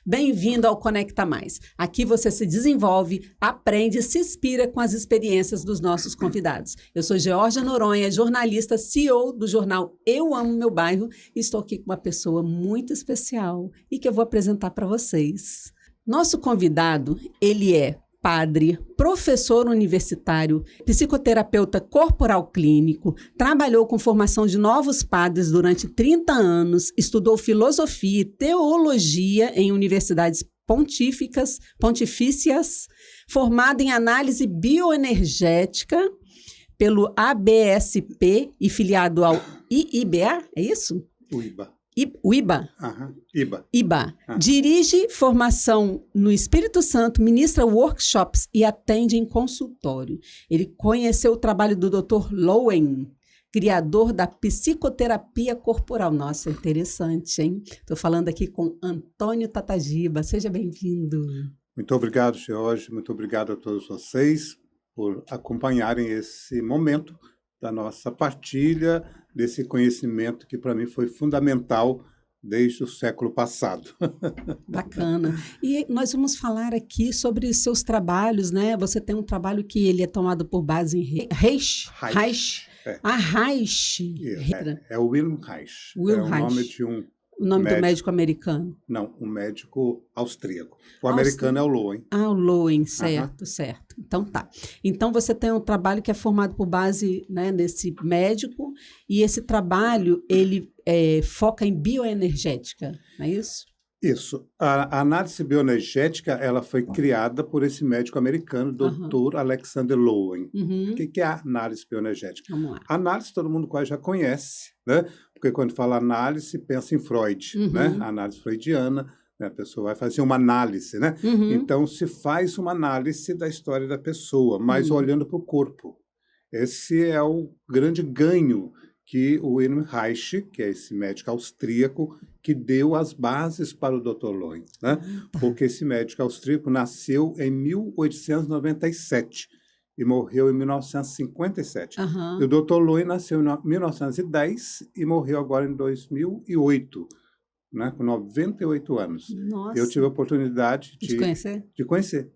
Bem-vindo ao Conecta Mais. Aqui você se desenvolve, aprende e se inspira com as experiências dos nossos convidados. Eu sou Georgia Noronha, jornalista, CEO do jornal Eu Amo Meu Bairro, e estou aqui com uma pessoa muito especial e que eu vou apresentar para vocês. Nosso convidado, ele é padre, professor universitário, psicoterapeuta corporal clínico, trabalhou com formação de novos padres durante 30 anos, estudou filosofia e teologia em universidades pontifícias, formado em análise bioenergética pelo ABSP e filiado ao IIBA, é isso? O IBA. IBA. Dirige formação no Espírito Santo, ministra workshops e atende em consultório. Ele conheceu o trabalho do Dr. Lowen, criador da psicoterapia corporal. Nossa, interessante, hein? Estou falando aqui com Antônio Tatagiba. Seja bem-vindo. Muito obrigado, George. Muito obrigado a todos vocês por acompanharem esse momento da nossa partilha, desse conhecimento que para mim foi fundamental desde o século passado. Bacana. E nós vamos falar aqui sobre seus trabalhos, né? Você tem um trabalho que ele é tomado por base em Reich. Reich. É o Wilhelm Reich. Wilhelm o nome de um o nome do médico americano. Não, um médico austríaco. O americano é o Lowen. O Lowen, certo, certo. Então tá. Então você tem um trabalho que é formado por base, né, nesse médico, e esse trabalho, ele foca em bioenergética, não é isso? Isso. A análise bioenergética, ela foi criada por esse médico americano, Dr. Alexander Lowen. O que é a análise bioenergética? Vamos lá. A análise todo mundo quase já conhece, né? Porque quando fala análise, pensa em Freud, né? A análise freudiana, né? A pessoa vai fazer uma análise, né? Então, se faz uma análise da história da pessoa, mas olhando para o corpo. Esse é o grande ganho que o Wilhelm Reich, que é esse médico austríaco, que deu as bases para o Dr. Lowen, né? Porque esse médico austríaco nasceu em 1897 e morreu em 1957. E o Dr. Lowen nasceu em 1910 e morreu agora em 2008, né? Com 98 anos. Nossa. Eu tive a oportunidade de conhecer? De conhecer,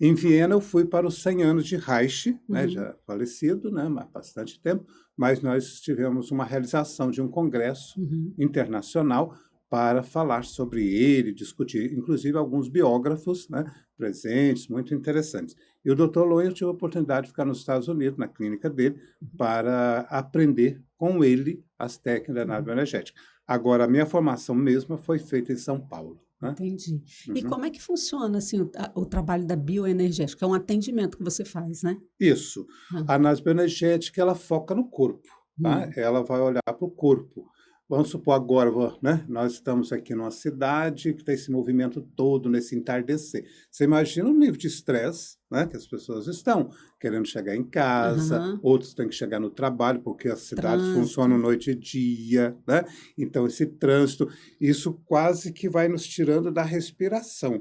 Em Viena, eu fui para os 100 anos de Reich, né, já falecido, né, há bastante tempo, mas nós tivemos uma realização de um congresso internacional para falar sobre ele, discutir, inclusive alguns biógrafos, né, presentes, muito interessantes. E o Dr. Lowen, eu tive a oportunidade de ficar nos Estados Unidos, na clínica dele, para aprender com ele as técnicas da análise bioenergética. Agora, a minha formação mesma foi feita em São Paulo. Entendi. E como é que funciona assim, o trabalho da bioenergética? É um atendimento que você faz, né? Isso. A análise bioenergética, ela foca no corpo, tá? Ela vai olhar para o corpo. Vamos supor agora, né? Nós estamos aqui numa cidade que tem esse movimento todo, nesse entardecer. Você imagina o nível de estresse, né, que as pessoas estão querendo chegar em casa, outros têm que chegar no trabalho, porque as cidades funcionam noite e dia, né? Então, esse trânsito, isso quase que vai nos tirando da respiração.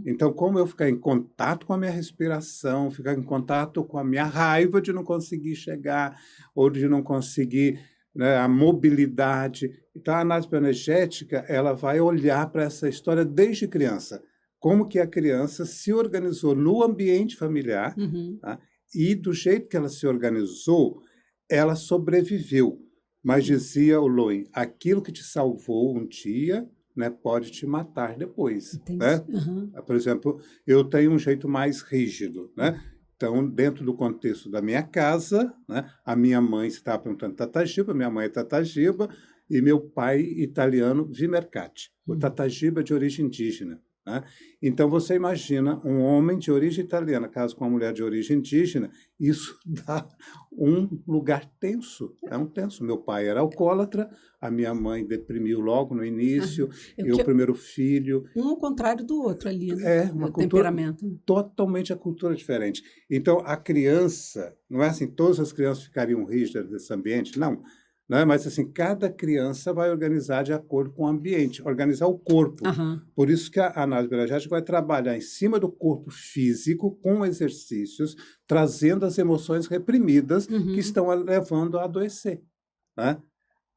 Então, como eu ficar em contato com a minha respiração, ficar em contato com a minha raiva de não conseguir chegar, ou de não conseguir, né, a mobilidade. Então, a análise bioenergética, ela vai olhar para essa história desde criança. Como que a criança se organizou no ambiente familiar, tá? E do jeito que ela se organizou, ela sobreviveu. Mas dizia o Lowen, aquilo que te salvou um dia, né, pode te matar depois. Né? Por exemplo, eu tenho um jeito mais rígido, né? Então, dentro do contexto da minha casa, né, a minha mãe estava perguntando Tatagiba, minha mãe é Tatagiba, e meu pai italiano Vimercati. O Tatagiba é de origem indígena. Né? Então, você imagina um homem de origem italiana casado com uma mulher de origem indígena, isso dá um lugar tenso, é um tenso. Meu pai era alcoólatra, a minha mãe deprimiu logo no início, e o primeiro filho... Um ao contrário do outro ali, né? É, uma cultura totalmente a cultura diferente. Então, a criança, não é assim, todas as crianças ficariam rígidas nesse ambiente, não. Né? Mas, assim, cada criança vai organizar de acordo com o ambiente, organizar o corpo. Por isso que a análise bioenergética vai trabalhar em cima do corpo físico, com exercícios, trazendo as emoções reprimidas que estão levando a adoecer. Né?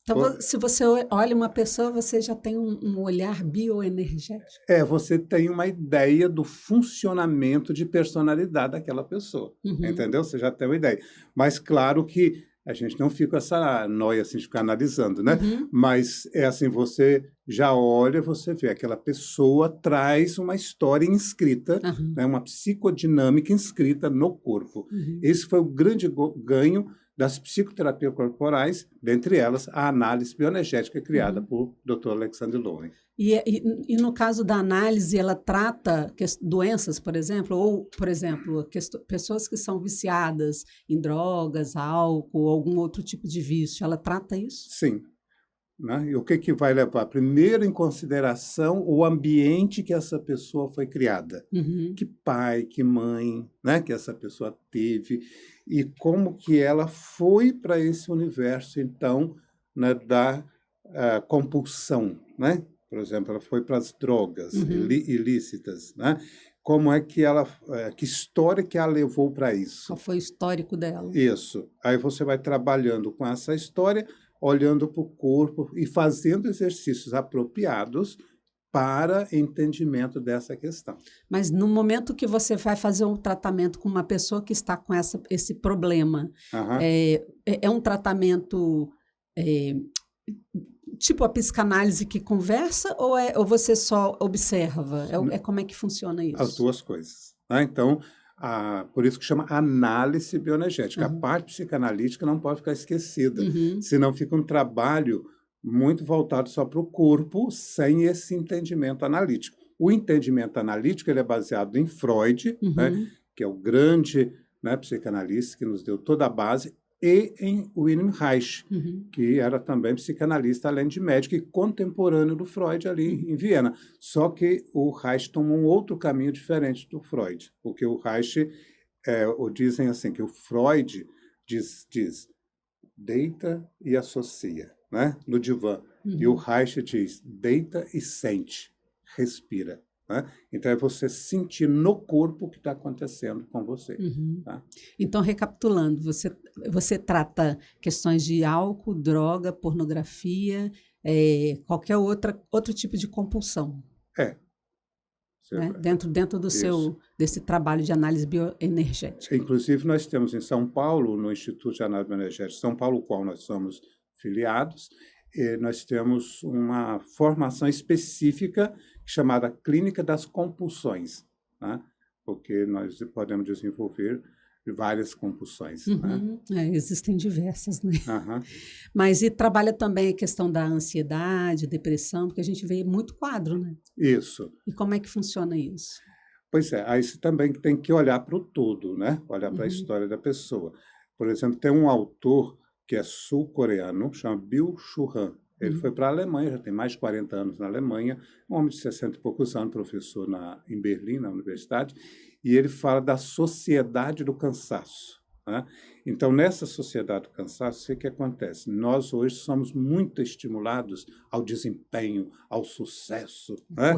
Então, se você olha uma pessoa, você já tem um olhar bioenergético. Você tem uma ideia do funcionamento de personalidade daquela pessoa, entendeu? Você já tem uma ideia. Mas, claro que a gente não fica essa noia assim, de ficar analisando, né? Mas é assim, você já olha, você vê, aquela pessoa traz uma história inscrita, né? Uma psicodinâmica inscrita no corpo. Esse foi o grande ganho das psicoterapias corporais, dentre elas a análise bioenergética criada por Dr. Alexander Lowen. E no caso da análise, ela trata doenças, por exemplo, ou, por exemplo, pessoas que são viciadas em drogas, álcool, ou algum outro tipo de vício, ela trata isso? Sim. Né? E o que vai levar? Primeiro, em consideração, o ambiente que essa pessoa foi criada. Que pai, que mãe, né, que essa pessoa teve, e como que ela foi para esse universo, então, né, da compulsão. Né? Por exemplo, ela foi para as drogas ilícitas. Né? Como é que ela, que história que a levou para isso? Qual foi o histórico dela? Isso. Aí você vai trabalhando com essa história, olhando para o corpo e fazendo exercícios apropriados para entendimento dessa questão. Mas no momento que você vai fazer um tratamento com uma pessoa que está com esse problema, é um tratamento tipo a psicanálise que conversa ou você só observa? Como é que funciona isso? As duas coisas. Né? Então, por isso que chama análise bioenergética. A parte psicanalítica não pode ficar esquecida, senão fica um trabalho muito voltado só para o corpo, sem esse entendimento analítico. O entendimento analítico ele é baseado em Freud, né, que é o grande, né, psicanalista que nos deu toda a base, e em Wilhelm Reich, que era também psicanalista, além de médico, e contemporâneo do Freud ali em Viena. Só que o Reich tomou um outro caminho diferente do Freud, porque o Reich, dizem assim, que o Freud diz deita e associa, né, no divã, e o Reich diz deita e sente, respira. Né? Então, é você sentir no corpo o que está acontecendo com você. Tá? Então, recapitulando, você trata questões de álcool, droga, pornografia, qualquer outro tipo de compulsão. Né? Dentro desse trabalho de análise bioenergética. Inclusive, nós temos em São Paulo, no Instituto de Análise Bioenergética São Paulo, qual nós somos filiados, nós temos uma formação específica chamada Clínica das Compulsões, né? Porque nós podemos desenvolver várias compulsões. Né? Existem diversas, né? Mas e trabalha também a questão da ansiedade, depressão, porque a gente vê muito quadro, né? Isso. E como é que funciona isso? Pois é, aí você também tem que olhar para o todo, né? Olhar para a história da pessoa. Por exemplo, tem um autor que é sul-coreano, chama Byung-Chul Han. Ele foi para a Alemanha, já tem mais de 40 anos na Alemanha, um homem de 60 e poucos anos, professor em Berlim, na universidade, e ele fala da sociedade do cansaço. Né? Então, nessa sociedade do cansaço, o que acontece? Nós hoje somos muito estimulados ao desempenho, ao sucesso, né?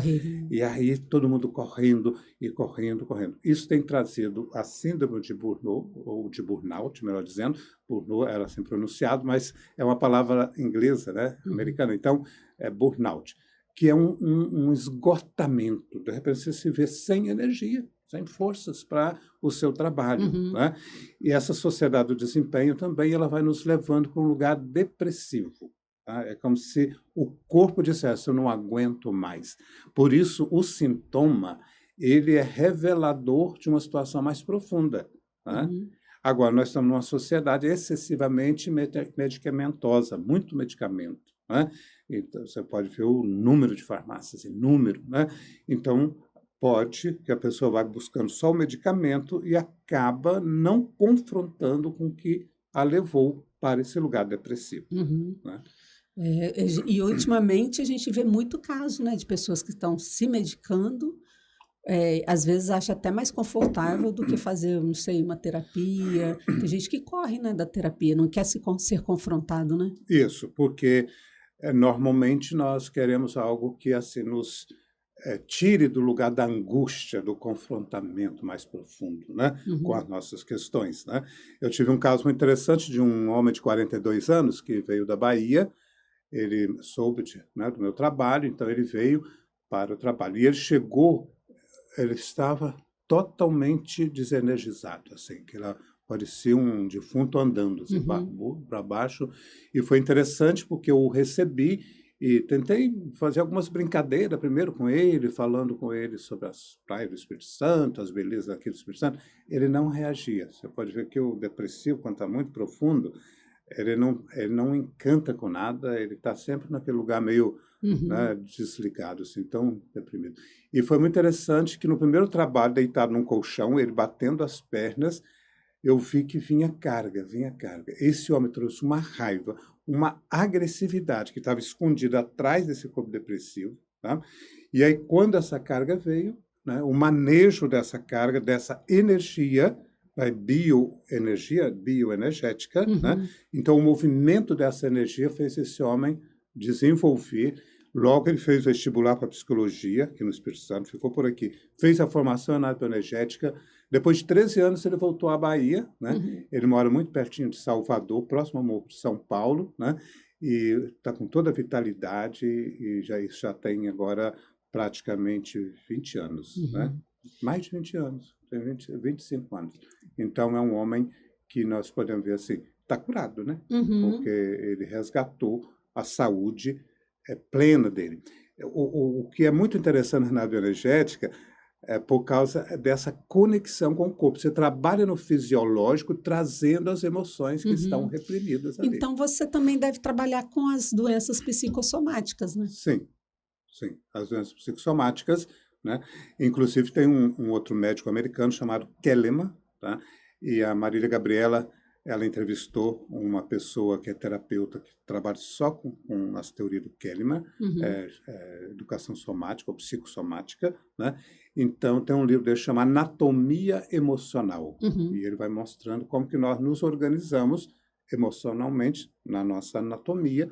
E aí todo mundo correndo e correndo, correndo. Isso tem trazido a síndrome de Burnout, ou de burnout, melhor dizendo. Burnout era assim pronunciado, mas é uma palavra inglesa, né? Americana. Então, é burnout, que é um esgotamento. De repente, você se vê sem energia, sem forças para o seu trabalho. Né? E essa sociedade do desempenho também ela vai nos levando para um lugar depressivo. Tá? É como se o corpo dissesse, eu não aguento mais. Por isso, o sintoma ele é revelador de uma situação mais profunda. Tá? Agora, nós estamos numa sociedade excessivamente medicamentosa, muito medicamento. Né? Então, você pode ver o número de farmácias, inúmero. Né? Então, pode que a pessoa vá buscando só o medicamento e acaba não confrontando com o que a levou para esse lugar depressivo. Né? E ultimamente a gente vê muito caso, né, de pessoas que estão se medicando, às vezes acha até mais confortável do que fazer, não sei, uma terapia. Tem gente que corre, né, da terapia, não quer ser confrontado, né? Isso, porque normalmente nós queremos algo que assim nos tire do lugar da angústia, do confrontamento mais profundo, né, com as nossas questões. Né? Eu tive um caso muito interessante de um homem de 42 anos que veio da Bahia, ele soube do meu trabalho, então ele veio para o trabalho. E ele chegou, ele estava totalmente desenergizado, assim, que ele parecia um defunto andando, assim, para baixo. E foi interessante porque eu o recebi e tentei fazer algumas brincadeiras primeiro com ele, falando com ele sobre as praias do Espírito Santo, as belezas aqui do Espírito Santo. Ele não reagia. Você pode ver que o depressivo, quando está muito profundo, ele não encanta com nada, ele está sempre naquele lugar meio desligado, assim, tão deprimido. E foi muito interessante que no primeiro trabalho, deitado num colchão, ele batendo as pernas, eu vi que vinha carga. Esse homem trouxe uma raiva, uma agressividade que estava escondida atrás desse corpo depressivo. Tá? E aí, quando essa carga veio, o manejo dessa carga, dessa energia, bioenergética, então o movimento dessa energia fez esse homem desenvolver. Logo ele fez vestibular para psicologia, aqui no Espírito Santo, ficou por aqui, fez a formação na bioenergética. Depois de 13 anos ele voltou à Bahia, Ele mora muito pertinho de Salvador, próximo ao Morro de São Paulo, E está com toda a vitalidade e já tem agora praticamente 20 anos, Mais de 20 anos, tem 25 anos. Então é um homem que nós podemos ver assim, está curado, Porque ele resgatou a saúde plena dele. O que é muito interessante na bioenergética é por causa dessa conexão com o corpo. Você trabalha no fisiológico trazendo as emoções que estão reprimidas ali. Então você também deve trabalhar com as doenças psicossomáticas, né? Sim. As doenças psicossomáticas, Inclusive tem um outro médico americano chamado Kahneman, tá? E a Marília Gabriela, ela entrevistou uma pessoa que é terapeuta, que trabalha só com as teorias do Kahneman, educação somática ou psicossomática, Então, tem um livro dele chamado Anatomia Emocional. E ele vai mostrando como que nós nos organizamos emocionalmente na nossa anatomia,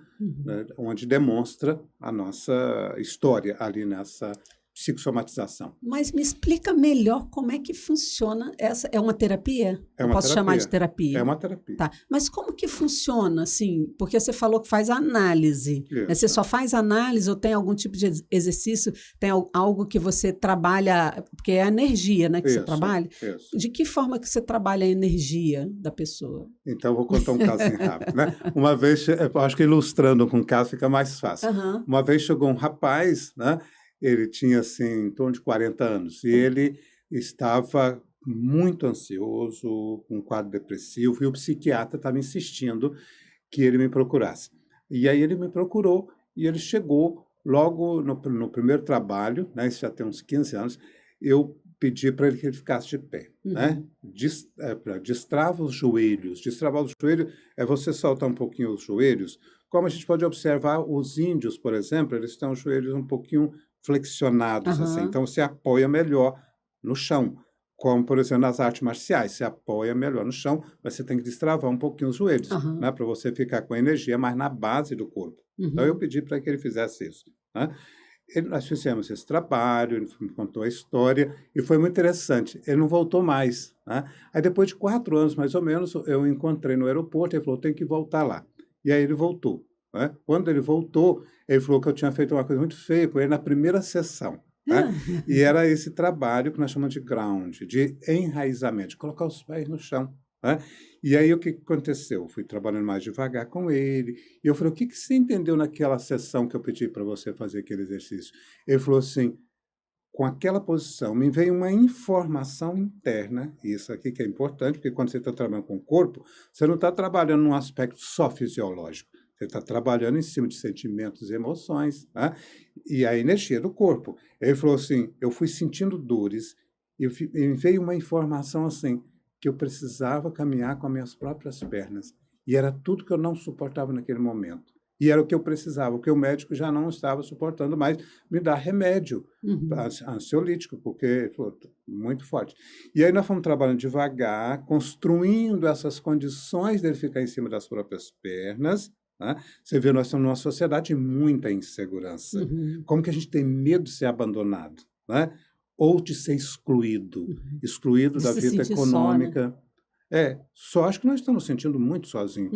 onde demonstra a nossa história ali nessa psicossomatização. Mas me explica melhor como é que funciona essa. É uma terapia? É uma Posso terapia. chamar de terapia? É uma terapia. Tá. Mas como que funciona, assim? Porque você falou que faz análise. Você só faz análise ou tem algum tipo de exercício? Tem algo que você trabalha? Porque é a energia, que você trabalha? Isso. De que forma que você trabalha a energia da pessoa? Então, eu vou contar um caso rápido, Uma vez, eu acho que ilustrando com um caso fica mais fácil. Uma vez chegou um rapaz, Ele tinha, assim, em torno de 40 anos. E ele estava muito ansioso, com um quadro depressivo, e o psiquiatra estava insistindo que ele me procurasse. E aí ele me procurou, e ele chegou logo no primeiro trabalho, isso já tem uns 15 anos, eu pedi para ele que ele ficasse de pé, Destrava os joelhos. Destravar os joelhos é você soltar um pouquinho os joelhos. Como a gente pode observar, os índios, por exemplo, eles têm os joelhos um pouquinho flexionados, assim. Então, você apoia melhor no chão. Como, por exemplo, nas artes marciais, você apoia melhor no chão, mas você tem que destravar um pouquinho os joelhos, para você ficar com a energia mais na base do corpo. Então, eu pedi para que ele fizesse isso. Nós fizemos esse trabalho, ele me contou a história, e foi muito interessante. Ele não voltou mais. Aí, depois de 4 anos, mais ou menos, eu o encontrei no aeroporto, ele falou, tem que voltar lá. E aí ele voltou. Quando ele voltou, ele falou que eu tinha feito uma coisa muito feia com ele na primeira sessão. E era esse trabalho que nós chamamos de ground, de enraizamento, de colocar os pés no chão. E aí o que aconteceu? Eu fui trabalhando mais devagar com ele, e eu falei, o que você entendeu naquela sessão que eu pedi para você fazer aquele exercício? Ele falou assim, com aquela posição, me veio uma informação interna, isso aqui que é importante, porque quando você está trabalhando com o corpo, você não está trabalhando num aspecto só fisiológico, você está trabalhando em cima de sentimentos e emoções, e a energia do corpo. Ele falou assim, eu fui sentindo dores, e me veio uma informação assim, que eu precisava caminhar com as minhas próprias pernas. E era tudo que eu não suportava naquele momento. E era o que eu precisava, porque o médico já não estava suportando mais me dar remédio ansiolítico, porque falou, muito forte. E aí nós fomos trabalhando devagar, construindo essas condições dele ficar em cima das próprias pernas. Você vê, nós estamos numa sociedade de muita insegurança. Como que a gente tem medo de ser abandonado, ou de ser excluído da vida econômica. Só acho que nós estamos sentindo muito sozinhos.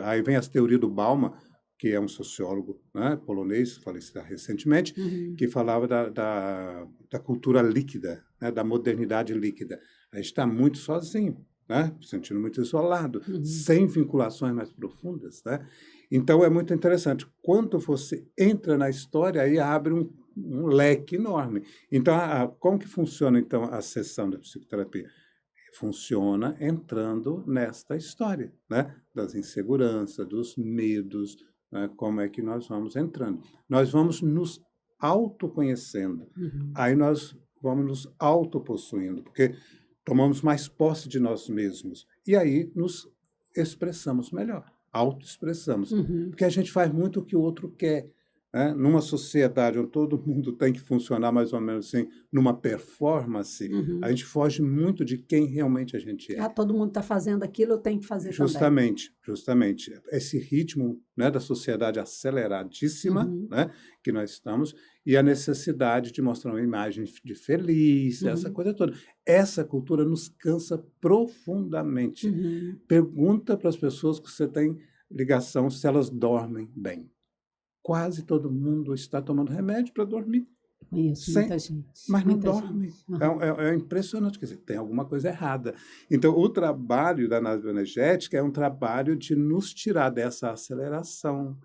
Aí vem as teorias do Bauman, que é um sociólogo, né, polonês, falecido recentemente, que falava da cultura líquida, né, da modernidade líquida. A gente está muito sozinho, né, sentindo muito isolado, sem vinculações mais profundas, né? Então, é muito interessante. Quando você entra na história, aí abre um leque enorme. Então, como que funciona, então, a sessão da psicoterapia? Funciona entrando nesta história, né? Das inseguranças, dos medos, né? Como é que nós vamos entrando. Nós vamos nos autoconhecendo. Aí nós vamos nos autopossuindo, porque tomamos mais posse de nós mesmos. E aí nos expressamos melhor, autoexpressamos. Porque a gente faz muito o que o outro quer. Né? Numa sociedade onde todo mundo tem que funcionar mais ou menos assim, numa performance, a gente foge muito de quem realmente a gente é. Todo mundo está fazendo aquilo, eu tenho que fazer também. Justamente. Esse ritmo, né, da sociedade aceleradíssima, né, que nós estamos, e a necessidade de mostrar uma imagem de feliz, essa coisa toda. Essa cultura nos cansa profundamente. Pergunta para as pessoas que você tem ligação se elas dormem bem. Quase todo mundo está tomando remédio para dormir. Isso, muita gente. Mas não dorme. É impressionante, quer dizer, tem alguma coisa errada. Então, o trabalho da análise bioenergética é um trabalho de nos tirar dessa aceleração,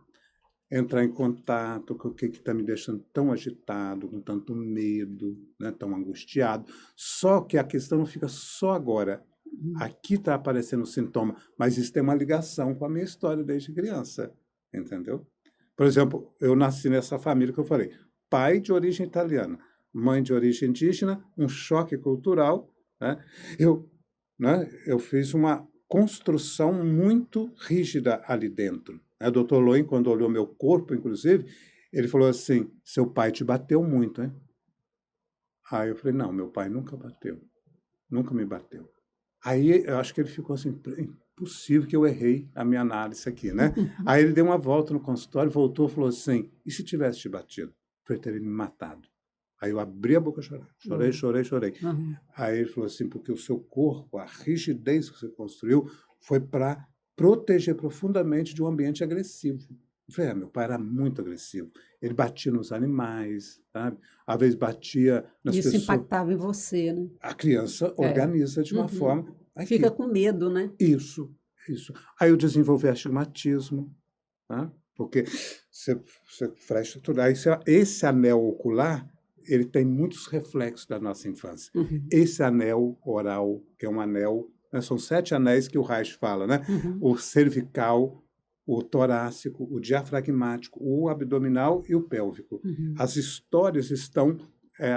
entrar em contato com o que está me deixando tão agitado, com tanto medo, né, tão angustiado. Só que a questão não fica só agora. Aqui está aparecendo o sintoma, mas isso tem uma ligação com a minha história desde criança, entendeu? Por exemplo, eu nasci nessa família que eu falei, pai de origem italiana, mãe de origem indígena, um choque cultural, né? Eu fiz uma construção muito rígida ali dentro. O Dr. Loin, quando olhou meu corpo, inclusive, ele falou assim, seu pai te bateu muito, hein? Aí eu falei, não, meu pai nunca bateu, nunca me bateu. Aí eu acho que ele ficou assim, possível que eu errei a minha análise aqui, né? Aí ele deu uma volta no consultório, voltou e falou assim, e se tivesse te batido? Foi ter me matado. Aí eu abri a boca e chorei. Aí ele falou assim, porque o seu corpo, a rigidez que você construiu, foi para proteger profundamente de um ambiente agressivo. Eu falei, meu pai era muito agressivo. Ele batia nos animais, sabe? Às vezes batia nas pessoas. Isso impactava em você, né? A criança organiza de uma forma... Fica com medo, né? Isso. Aí eu desenvolvi astigmatismo, né? Porque você fecha tudo. Aí esse anel ocular, ele tem muitos reflexos da nossa infância. Esse anel oral, que é um anel, né? São 7 anéis que o Reich fala, né? O cervical, o torácico, o diafragmático, o abdominal e o pélvico. As histórias estão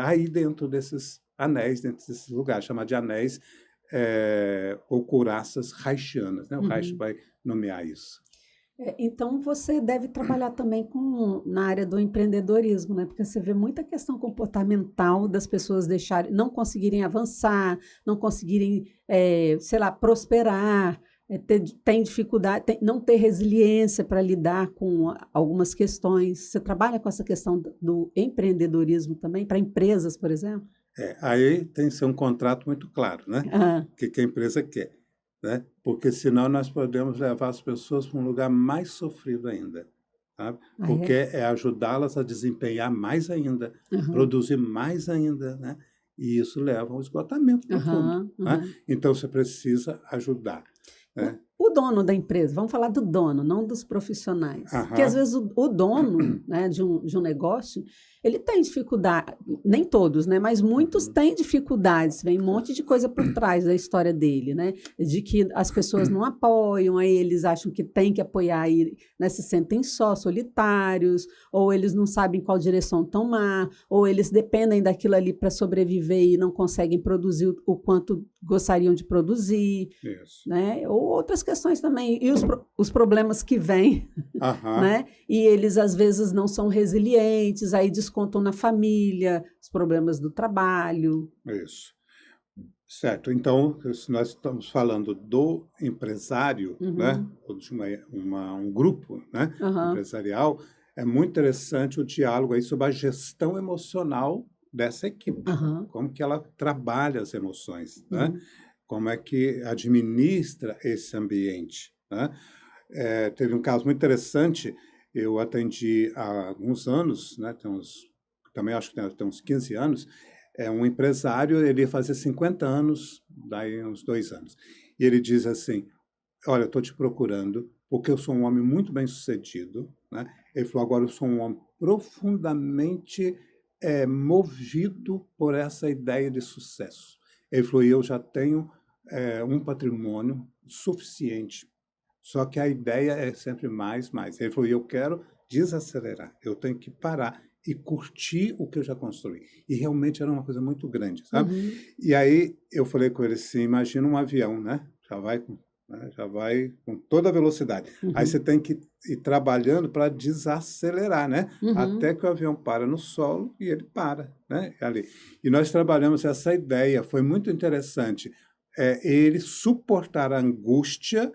aí dentro desses anéis, dentro desses lugares, chamados de anéis ou couraças reichianas, né? O Reich vai nomear isso. Então, você deve trabalhar também na área do empreendedorismo, né? Porque você vê muita questão comportamental das pessoas não conseguirem avançar, não conseguirem, prosperar, tem dificuldade, não ter resiliência para lidar com algumas questões. Você trabalha com essa questão do empreendedorismo também, para empresas, por exemplo? Aí tem que ser um contrato muito claro, né? O que a empresa quer, né? Porque senão nós podemos levar as pessoas para um lugar mais sofrido ainda, sabe? Porque é ajudá-las a desempenhar mais ainda, produzir mais ainda, né? E isso leva ao esgotamento profundo, né? Então você precisa ajudar, né? O dono da empresa, vamos falar do dono, não dos profissionais. Porque às vezes o dono, né, de um negócio, ele tem dificuldade, nem todos, né, mas muitos têm dificuldades, vem um monte de coisa por trás da história dele, né, de que as pessoas não apoiam, aí eles acham que tem que apoiar e, né, se sentem só, solitários, ou eles não sabem qual direção tomar, ou eles dependem daquilo ali para sobreviver e não conseguem produzir o quanto gostariam de produzir, né, ou outras questões também, e os problemas que vêm, né, e eles às vezes não são resilientes, aí descontam na família, os problemas do trabalho. Isso. Certo. Então, se nós estamos falando do empresário, né, ou de um grupo, né, empresarial, é muito interessante o diálogo aí sobre a gestão emocional dessa equipe. Como que ela trabalha as emoções, né? Como é que administra esse ambiente, né? Teve um caso muito interessante. Eu atendi há alguns anos, né, também acho que tem uns 15 anos, um empresário, ele ia fazer 50 anos, daí uns 2 anos. E ele diz assim, olha, eu estou te procurando porque eu sou um homem muito bem-sucedido, né? Ele falou, agora eu sou um homem profundamente movido por essa ideia de sucesso. Ele falou, e eu já tenho um patrimônio suficiente, só que a ideia é sempre mais, mais. Ele falou, e eu quero desacelerar, eu tenho que parar e curtir o que eu já construí. E realmente era uma coisa muito grande, sabe? Uhum. E aí eu falei com ele assim, imagina um avião, né? Já vai com toda a velocidade. Aí você tem que ir trabalhando para desacelerar, né? Até que o avião para no solo e ele para, né? Ali. E nós trabalhamos essa ideia, foi muito interessante. Ele suportar a angústia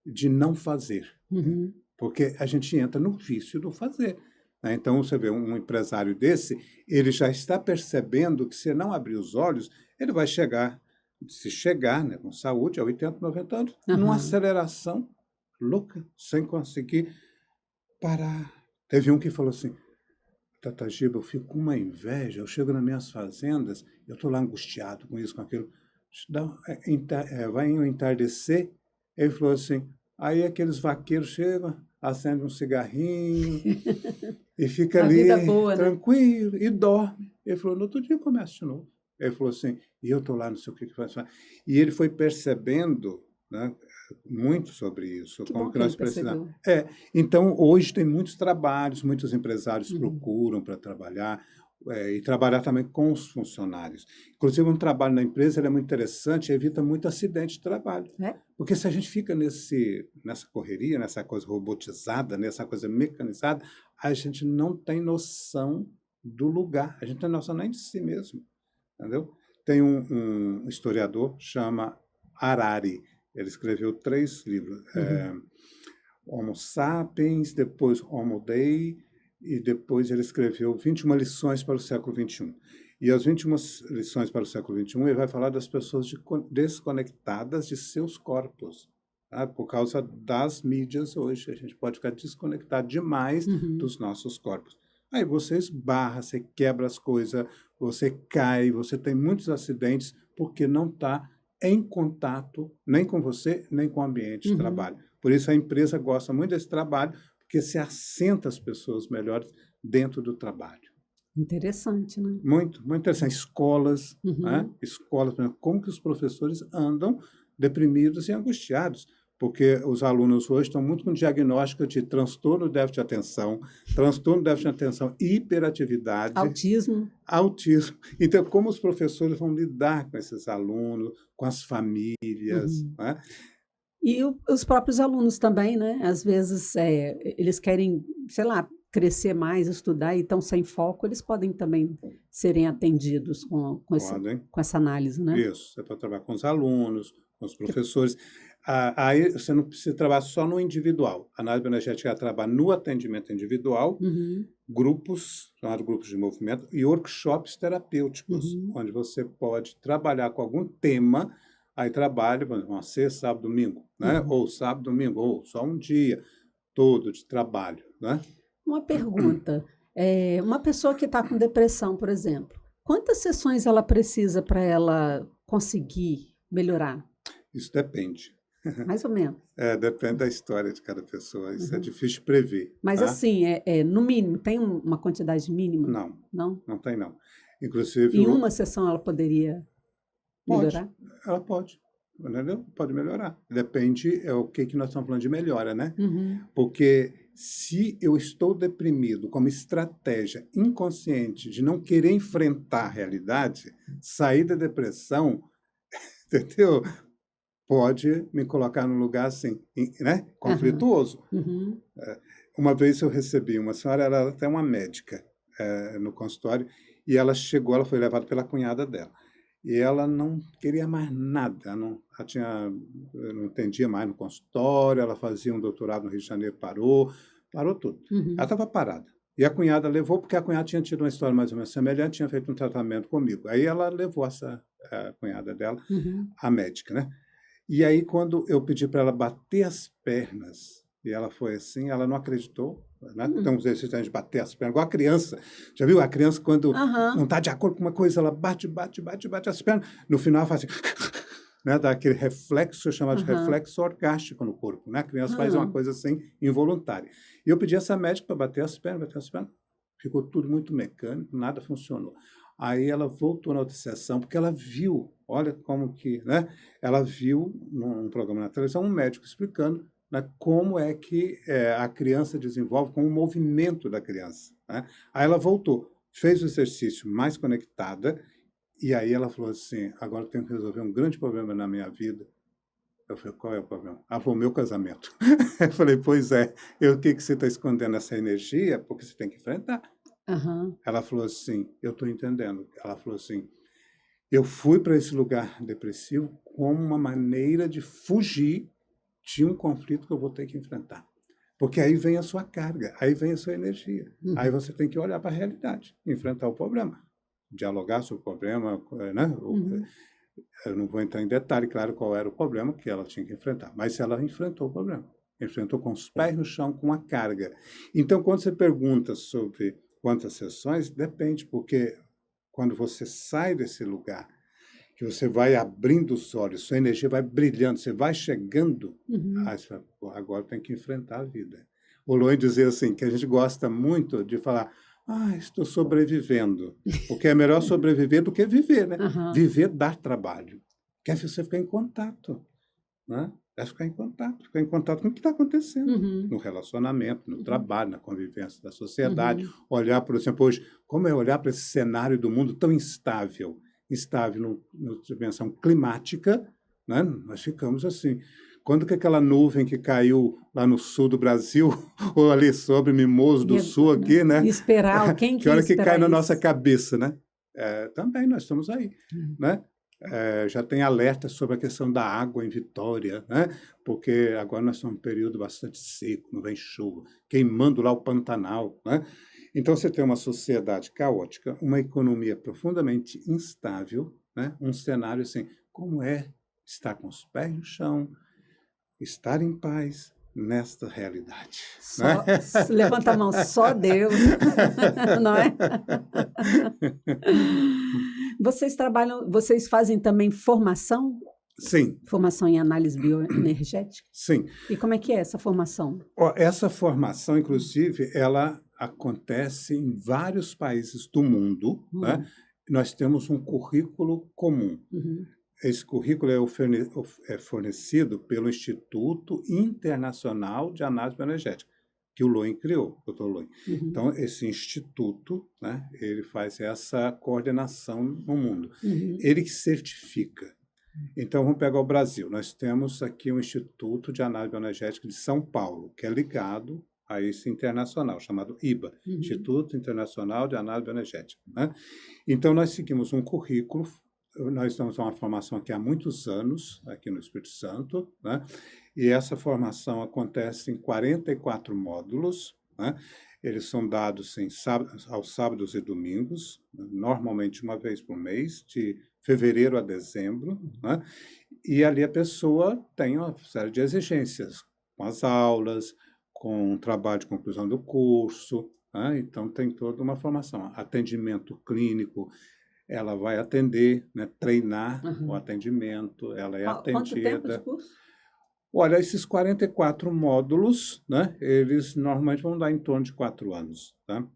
de não fazer, Uhum. porque a gente entra no vício do fazer, né? Então, você vê um empresário desse, ele já está percebendo que se não abrir os olhos, ele vai chegar, se chegar, né, com saúde, a 80, 90 anos, numa aceleração louca, sem conseguir parar. Teve um que falou assim, Tata Giba, eu fico com uma inveja, eu chego nas minhas fazendas, eu estou lá angustiado com isso, com aquilo, vai um entardecer, ele falou assim, aí aqueles vaqueiros chegam, acendem um cigarrinho e fica A ali vida boa, né? tranquilo e dorme. Ele falou, no outro dia começa de novo. Ele falou assim, e eu estou lá, não sei o que faz. E ele foi percebendo, né, muito sobre isso, Que como bom que que ele nós precisamos. percebeu. Então, hoje tem muitos trabalhos, muitos empresários procuram para trabalhar, e trabalhar também com os funcionários. Inclusive, um trabalho na empresa é muito interessante, evita muito acidente de trabalho. Porque se a gente fica nessa correria, nessa coisa robotizada, nessa coisa mecanizada, a gente não tem noção do lugar, a gente não tem noção nem de si mesmo, entendeu? Tem um historiador, chama Harari, ele escreveu 3 livros, Homo Sapiens, depois Homo Dei, e depois ele escreveu 21 lições para o século XXI. E as 21 lições para o século XXI, ele vai falar das pessoas desconectadas de seus corpos, tá? Por causa das mídias hoje, a gente pode ficar desconectado demais dos nossos corpos. Aí você esbarra, você quebra as coisas, você cai, você tem muitos acidentes porque não está em contato nem com você, nem com o ambiente de trabalho. Por isso a empresa gosta muito desse trabalho, porque se assenta as pessoas melhores dentro do trabalho. Interessante, né? Muito, muito interessante. Escolas, né? Escolas, por exemplo, como que os professores andam deprimidos e angustiados, porque os alunos hoje estão muito com diagnóstico de transtorno de déficit de atenção, hiperatividade, autismo. Então, como os professores vão lidar com esses alunos, com as famílias, né? E os próprios alunos também, né? Às vezes eles querem, sei lá, crescer mais, estudar e estão sem foco, eles podem também serem atendidos com essa análise, né? Isso, você pode trabalhar com os alunos, com os professores. Aí você não precisa trabalhar só no individual. A análise bioenergética trabalha no atendimento individual, grupos, chamados grupos de movimento, e workshops terapêuticos, onde você pode trabalhar com algum tema. Aí trabalha, por exemplo, uma sexta, sábado, domingo, né? Ou sábado, domingo, ou só um dia todo de trabalho, né? Uma pergunta. Uma pessoa que está com depressão, por exemplo, quantas sessões ela precisa para ela conseguir melhorar? Isso depende. Mais ou menos. Depende da história de cada pessoa. Isso é difícil de prever. Mas tá? assim, no mínimo, tem uma quantidade mínima? Não. Não? Não tem, não. Inclusive... Em uma sessão ela poderia melhorar? Ela pode. Entendeu? Pode melhorar. Depende, o que nós estamos falando de melhora, né? Porque se eu estou deprimido como estratégia inconsciente de não querer enfrentar a realidade, sair da depressão, entendeu? Pode me colocar num lugar assim, né? Conflituoso. Uma vez eu recebi uma senhora, ela era até uma médica no consultório, e ela foi levada pela cunhada dela. E ela não queria mais nada, ela não entendia mais no consultório, ela fazia um doutorado no Rio de Janeiro, parou tudo. Ela estava parada. E a cunhada levou, porque a cunhada tinha tido uma história mais ou menos semelhante, tinha feito um tratamento comigo. Aí ela levou a cunhada dela, a médica, né? E aí, quando eu pedi para ela bater as pernas e ela foi assim, ela não acreditou, né? Então, os exercícios de bater as pernas, igual a criança. Já viu? A criança, quando não está de acordo com uma coisa, ela bate as pernas. No final, ela faz assim, né? Dá aquele reflexo chamado de reflexo orgástico no corpo, né? A criança faz uma coisa assim, involuntária. E eu pedi essa médica para bater as pernas. Ficou tudo muito mecânico, nada funcionou. Aí ela voltou na outra sessão, porque ela viu, olha como que, né? Ela viu num programa na televisão um médico explicando, né, como é que a criança desenvolve, com o movimento da criança, né? Aí ela voltou, fez o exercício mais conectada, e aí ela falou assim, agora eu tenho que resolver um grande problema na minha vida. Eu falei, qual é o problema? Ela falou, meu casamento. Eu falei, pois é, o que você está escondendo essa energia? Porque você tem que enfrentar. Ela falou assim, eu estou entendendo. Ela falou assim, eu fui para esse lugar depressivo como uma maneira de fugir de um conflito que eu vou ter que enfrentar. Porque aí vem a sua carga, aí vem a sua energia. Aí você tem que olhar para a realidade, enfrentar o problema, dialogar sobre o problema, né? Eu não vou entrar em detalhe, claro, qual era o problema que ela tinha que enfrentar. Mas ela enfrentou o problema. Enfrentou com os pés no chão, com a carga. Então, quando você pergunta sobre quantas sessões, depende, porque quando você sai desse lugar, que você vai abrindo os olhos, sua energia vai brilhando, você vai chegando, aí você fala, pô, agora tem que enfrentar a vida. O Loen dizia assim, que a gente gosta muito de falar, estou sobrevivendo, porque é melhor sobreviver do que viver, né? Viver dá trabalho, quer você ficar em contato, né? É ficar em contato com o que está acontecendo no relacionamento, no trabalho, na convivência da sociedade. Olhar, por exemplo, hoje, como é olhar para esse cenário do mundo tão instável na dimensão climática, né? Nós ficamos assim. Quando que aquela nuvem que caiu lá no sul do Brasil, ou ali sobre Mimoso do Sul, aqui, né? Esperar, quem que hora que cai na isso? nossa cabeça, né? Também nós estamos aí, né? Já tem alerta sobre a questão da água em Vitória, né? Porque agora nós estamos em um período bastante seco, não vem chuva, queimando lá o Pantanal, né? Então você tem uma sociedade caótica, uma economia profundamente instável, né? Um cenário assim, como é estar com os pés no chão, estar em paz nesta realidade. Né? Levanta a mão, só Deus, não é? Vocês fazem também formação? Sim. Formação em análise bioenergética? Sim. E como é que é essa formação? Essa formação, inclusive, ela acontece em vários países do mundo, né? Nós temos um currículo comum. Esse currículo é fornecido pelo Instituto Internacional de Análise Bioenergética, que o Loen criou, o Dr. Loen. Então, esse instituto, né, ele faz essa coordenação no mundo. Ele que certifica. Então, vamos pegar o Brasil. Nós temos aqui o Instituto de Análise Bioenergética de São Paulo, que é ligado a esse internacional, chamado IBA, Instituto Internacional de Análise Bioenergética. Né? Então, nós seguimos um currículo. Nós estamos uma formação aqui há muitos anos, aqui no Espírito Santo, né? E essa formação acontece em 44 módulos, né? Eles são dados aos sábados e domingos, normalmente uma vez por mês, de fevereiro a dezembro, né? E ali a pessoa tem uma série de exigências, com as aulas, com o trabalho de conclusão do curso, né? Então tem toda uma formação, atendimento clínico. Ela vai atender, né, treinar o atendimento, ela é atendida. Quanto tempo de curso? Olha, esses 44 módulos, né, eles normalmente vão dar em torno de 4 anos, tá?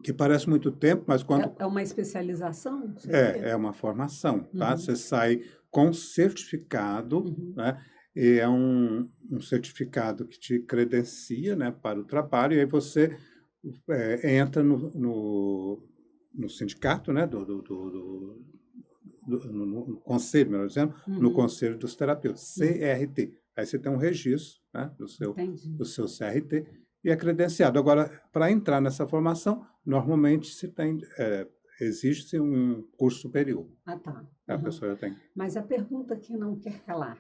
Que parece muito tempo, mas quando... É uma especialização? É uma formação, tá? Você sai com certificado, né? E é um certificado que te credencia, né, para o trabalho, e aí você entra no sindicato, né, no conselho, melhor dizendo, no Conselho dos Terapeutas, CRT. Aí você tem um registro, né, do seu CRT e é credenciado. Agora, para entrar nessa formação, normalmente exige-se um curso superior. Tá. A pessoa já tem. Mas a pergunta que não quer calar.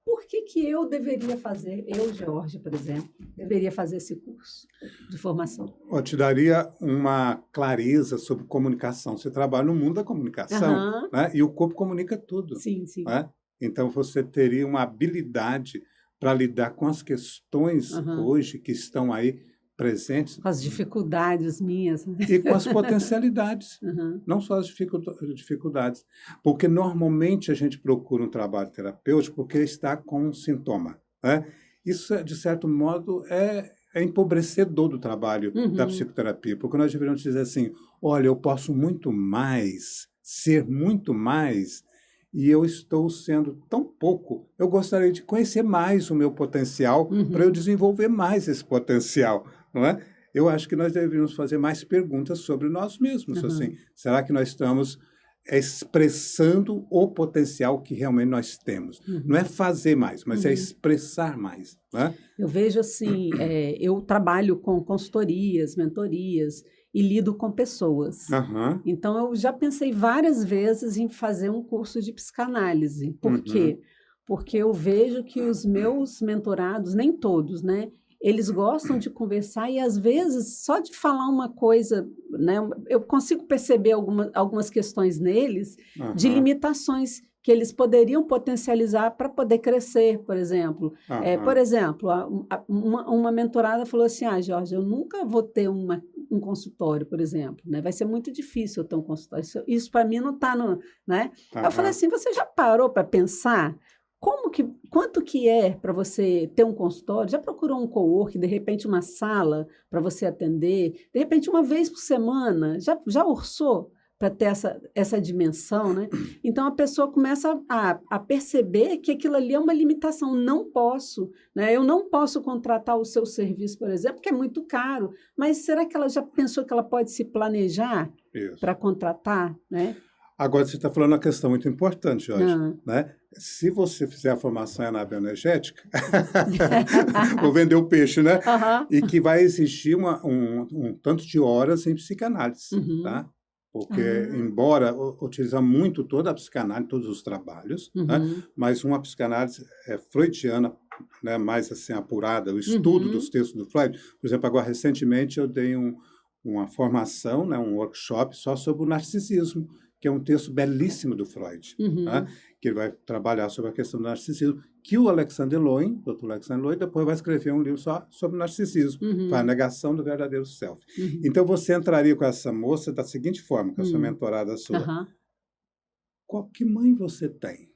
Por que eu deveria fazer, Georgia, por exemplo, deveria fazer esse curso de formação? Eu te daria uma clareza sobre comunicação. Você trabalha no mundo da comunicação, né? E o corpo comunica tudo. Sim. Né? Então, você teria uma habilidade para lidar com as questões hoje que estão aí presentes. Com as dificuldades minhas. E com as potencialidades, não só as dificuldades. Porque normalmente a gente procura um trabalho terapêutico porque está com um sintoma, né? Isso, de certo modo, é empobrecedor do trabalho da psicoterapia, porque nós deveríamos dizer assim, olha, eu posso muito mais, ser muito mais, e eu estou sendo tão pouco, eu gostaria de conhecer mais o meu potencial para eu desenvolver mais esse potencial, não é? Eu acho que nós deveríamos fazer mais perguntas sobre nós mesmos, assim, será que nós estamos expressando o potencial que realmente nós temos? Não é fazer mais, mas é expressar mais, né? Eu vejo assim, eu trabalho com consultorias, mentorias e lido com pessoas. Então, eu já pensei várias vezes em fazer um curso de psicanálise. Por quê? Porque eu vejo que os meus mentorados, nem todos, né? Eles gostam de conversar e, às vezes, só de falar uma coisa, né? Eu consigo perceber algumas questões neles de limitações que eles poderiam potencializar para poder crescer, por exemplo. Por exemplo, uma mentorada falou assim, Jorge, eu nunca vou ter um consultório, por exemplo, né? Vai ser muito difícil eu ter um consultório. Isso para mim não está no... Né? Eu falei assim, você já parou para pensar quanto que é para você ter um consultório? Já procurou um coworking, de repente uma sala para você atender? De repente uma vez por semana? Já orçou para ter essa dimensão, né? Então a pessoa começa a perceber que aquilo ali é uma limitação. Não posso, né? Eu não posso contratar o seu serviço, por exemplo, porque é muito caro. Mas será que ela já pensou que ela pode se planejar para contratar, né? Agora, você está falando uma questão muito importante, Jorge, né? Se você fizer a formação em anaboenergética, vou vender o peixe, né? E que vai exigir um tanto de horas em psicanálise, tá? Porque, embora utiliza muito toda a psicanálise, todos os trabalhos, né? Mas uma psicanálise freudiana, né? Mais assim, apurada, o estudo dos textos do Freud. Por exemplo, agora, recentemente, eu dei uma formação, né? Um workshop só sobre o narcisismo, que é um texto belíssimo do Freud, né? Que ele vai trabalhar sobre a questão do narcisismo, que o Alexander Lowen, o Dr. Alexander Lowen, depois vai escrever um livro só sobre narcisismo, a negação do verdadeiro self. Então, você entraria com essa moça da seguinte forma, com a sua mentorada sua. Que mãe você tem?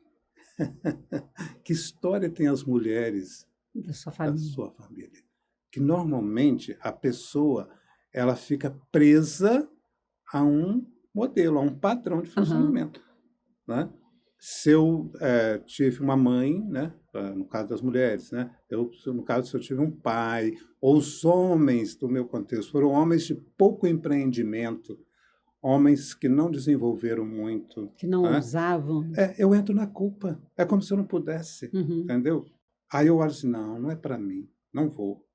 Que história tem as mulheres da sua família? Que, normalmente, a pessoa ela fica presa a um modelo, a um padrão de funcionamento, né? Se eu tive uma mãe, né? No caso das mulheres, né? No caso, se eu tive um pai, ou os homens do meu contexto, foram homens de pouco empreendimento, homens que não desenvolveram muito. Que não ousavam. Eu entro na culpa. É como se eu não pudesse, entendeu? Aí eu olho assim, não é para mim, não vou.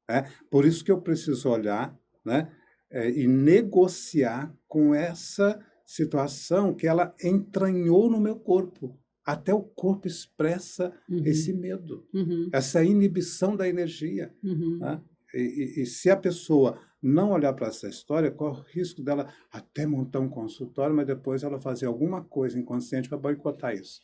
Por isso que eu preciso olhar, né? E negociar com essa situação que ela entranhou no meu corpo. Até o corpo expressa esse medo, essa inibição da energia. Né? E se a pessoa não olhar para essa história, corre o risco dela até montar um consultório, mas depois ela fazer alguma coisa inconsciente para boicotar isso.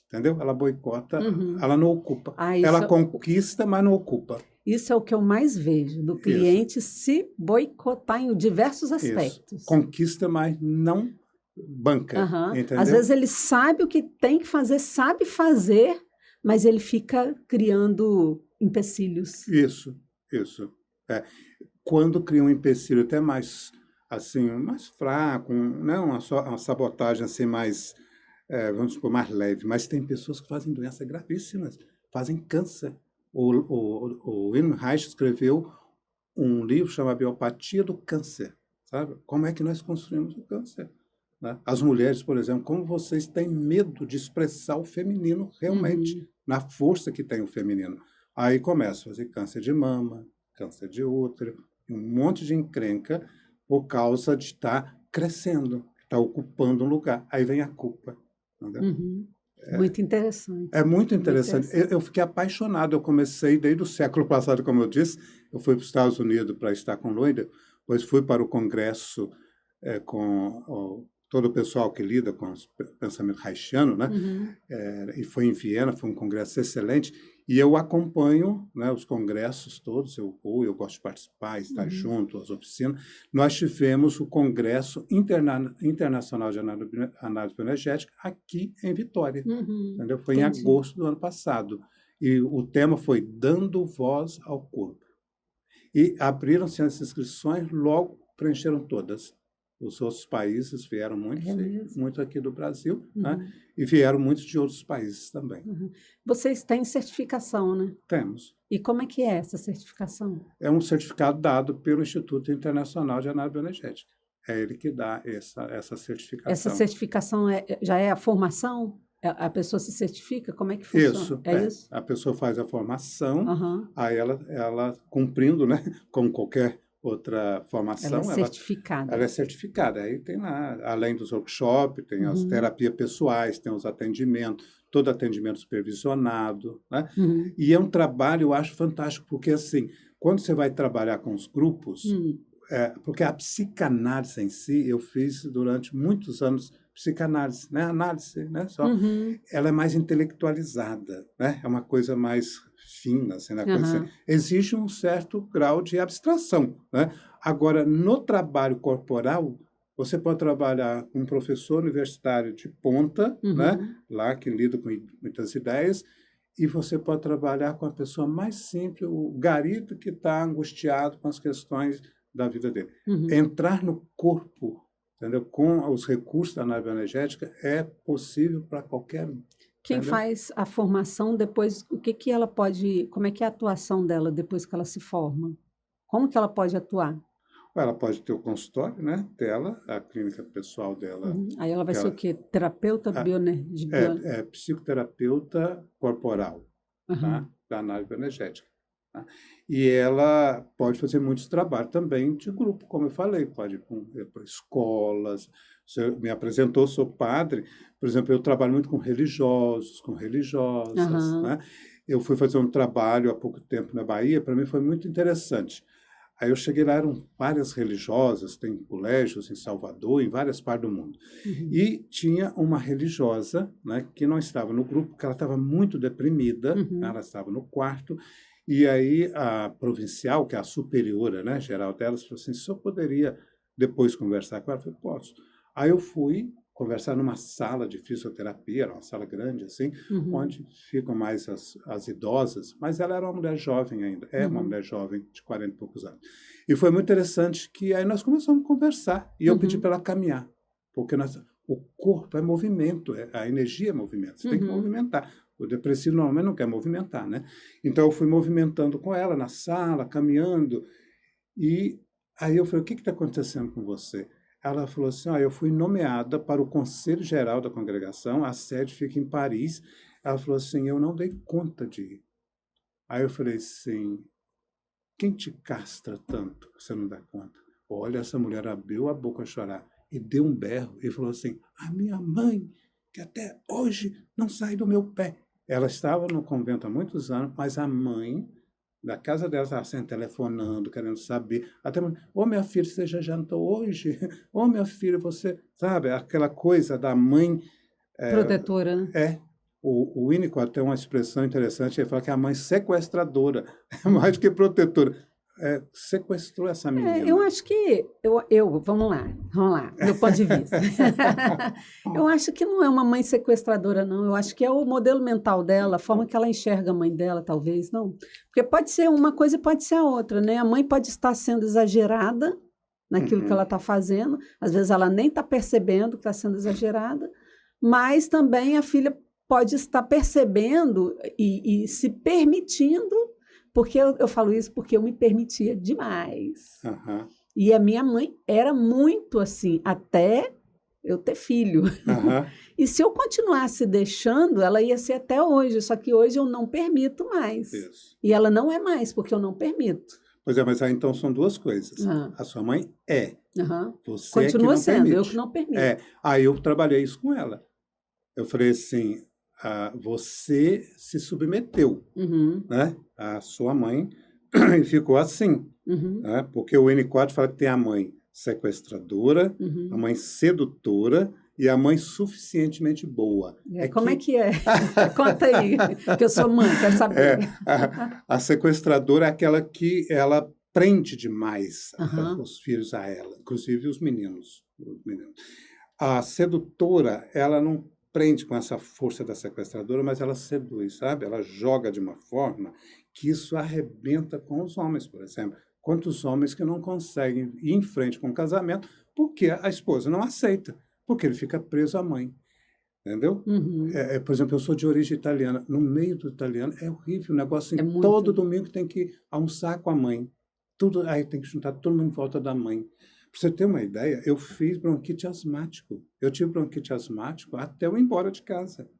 Entendeu? Ela boicota, ela não ocupa. Ela conquista, mas não ocupa. Isso é o que eu mais vejo, do cliente se boicotar em diversos aspectos. Isso. Conquista, mas não banca, entendeu? Às vezes ele sabe o que tem que fazer, sabe fazer, mas ele fica criando empecilhos. Isso. Quando cria um empecilho até mais, assim, mais fraco, né? uma sabotagem assim mais, vamos supor, mais leve, mas tem pessoas que fazem doenças gravíssimas, fazem câncer. O Wilhelm Reich escreveu um livro chamado Biopatia do Câncer, sabe? Como é que nós construímos o câncer? Né? As mulheres, por exemplo, como vocês têm medo de expressar o feminino realmente, na força que tem o feminino. Aí começa a fazer câncer de mama, câncer de útero, um monte de encrenca por causa de estar crescendo, estar ocupando um lugar. Aí vem a culpa. Entendeu? Muito interessante. É muito interessante. Eu fiquei apaixonado. Eu comecei desde o século passado, como eu disse. Eu fui para os Estados Unidos para estar com Lowen, depois fui para o congresso com todo o pessoal que lida com o pensamento reichiano, né? E foi em Viena, foi um congresso excelente. E eu acompanho, né, os congressos todos, eu gosto de participar, estar Uhum. junto às oficinas. Nós tivemos o Congresso Internacional de Análise Bioenergética aqui em Vitória, Uhum. entendeu? Foi em Entendi. agosto do ano passado. E o tema foi Dando Voz ao Corpo. E abriram-se as inscrições, logo preencheram todas. Os outros países vieram muitos, É mesmo? muito aqui do Brasil, né? Uhum. E vieram muitos de outros países também. Uhum. Vocês têm certificação, né? Temos. E como é que é essa certificação? É um certificado dado pelo Instituto Internacional de Análise Bioenergética. É ele que dá essa Essa certificação. certificação já é a formação? A pessoa se certifica? Como é que funciona? Isso, É isso? A pessoa faz a formação, Aham. aí ela cumprindo, né, como qualquer outra Ela é formação, ela certificada. é certificada. Aí tem lá, além dos workshops, tem as Uhum. terapias pessoais, tem os atendimentos, todo atendimento supervisionado, né? Uhum. E é um trabalho, eu acho fantástico, porque assim, quando você vai trabalhar com os grupos, porque a psicanálise em si, eu fiz durante muitos anos psicanálise, né? Análise, né? Só, Uhum. ela é mais intelectualizada, né? É uma coisa mais fina, assim, né? Coisa assim. Aham. Exige um certo grau de abstração, né? Agora, no trabalho corporal, você pode trabalhar com um professor universitário de ponta, né? Uhum. Lá que lida com muitas ideias, e você pode trabalhar com a pessoa mais simples, o garito que está angustiado com as questões da vida dele. Uhum. Entrar no corpo, entendeu? Com os recursos da análise bioenergética é possível para qualquer um. Quem Entendeu? faz a formação depois, o que que ela pode, como é que é a atuação dela depois que ela se forma? Como que ela pode atuar? Ela pode ter o consultório, né? Dela, a clínica pessoal dela, Uhum. Aí ela vai que ser o ela quê? Terapeuta a- de é psicoterapeuta corporal, tá? Aham. Da análise bioenergética. Tá? E ela pode fazer muitos trabalhos também de grupo, como eu falei, pode ir para escolas. Você me apresentou, sou padre, por exemplo, eu trabalho muito com religiosos, com religiosas, Aham. né? Eu fui fazer um trabalho há pouco tempo na Bahia, para mim foi muito interessante. Aí eu cheguei lá, eram várias religiosas, tem colégios em Salvador, em várias partes do mundo. Uhum. E tinha uma religiosa, né, que não estava no grupo, porque ela estava muito deprimida, Uhum. ela estava no quarto, e aí a provincial, que é a superiora, né, geral delas, falou assim, se eu poderia depois conversar com ela? Eu falei, posso. Aí eu fui conversar numa sala de fisioterapia, era uma sala grande assim, Uhum. onde ficam mais as idosas, mas ela era uma mulher jovem ainda, é uma Uhum. mulher jovem de 40 e poucos anos. E foi muito interessante que aí nós começamos a conversar, e eu pedi Uhum. para ela caminhar, porque o corpo é movimento, a energia é movimento, você tem que Uhum. movimentar. O depressivo normalmente não quer movimentar, né? Então eu fui movimentando com ela na sala, caminhando, e aí eu falei, o que está acontecendo com você? Ela falou assim, eu fui nomeada para o Conselho Geral da Congregação, a sede fica em Paris. Ela falou assim, eu não dei conta de ir. Aí eu falei assim, quem te castra tanto que você não dá conta? Olha, essa mulher abriu a boca a chorar e deu um berro e falou assim, a minha mãe, que até hoje não sai do meu pé. Ela estava no convento há muitos anos, mas a mãe da casa dela estava sempre telefonando, querendo saber. Até, minha filha, você já jantou hoje? Minha filha, você... Sabe, aquela coisa da mãe... Protetora, né? O Winnicott tem uma expressão interessante, ele fala que é a mãe sequestradora, mais do que protetora. Sequestrou essa Eu menina. acho que vamos lá, meu ponto de vista. Eu acho que não é uma mãe sequestradora, não. Eu acho que é o modelo mental dela, a forma que ela enxerga a mãe dela, talvez, não. Porque pode ser uma coisa e pode ser a outra, né? A mãe pode estar sendo exagerada naquilo que ela está fazendo, às vezes ela nem está percebendo que está sendo exagerada, mas também a filha pode estar percebendo e se permitindo, porque eu falo isso porque eu me permitia demais. Aham, E a minha mãe era muito assim, até eu ter filho. aham, E se eu continuasse deixando, ela ia ser até hoje, só que hoje eu não permito mais. isso. E ela não é mais, porque eu não permito. Pois é, mas aí então são duas coisas. Ah, A sua mãe é, aham. você é que Continua não sendo, eu que permite. não permito. Aí eu trabalhei isso com ela. Eu falei assim, você se submeteu, Uhum, né? A sua mãe e ficou assim, uhum, né? Porque o Winnicott fala que tem a mãe sequestradora, a uhum, mãe sedutora e a mãe suficientemente boa. Como é que é? Conta aí, que eu sou mãe, quero saber. A sequestradora é aquela que ela prende demais Aham. os filhos a ela, inclusive os meninos. A sedutora, ela não prende com essa força da sequestradora, mas ela seduz, sabe? Ela joga de uma forma que isso arrebenta com os homens, por exemplo. Quantos homens que não conseguem ir em frente com o casamento porque a esposa não aceita, porque ele fica preso à mãe, entendeu? Uhum. Por exemplo, eu sou de origem italiana. No meio do italiano é horrível o negócio. É Assim, muito. todo domingo tem que almoçar com a mãe. Tudo, aí tem que juntar todo mundo em volta da mãe. Para você ter uma ideia, eu fiz bronquite asmático. Eu tive bronquite asmático até eu ir embora de casa.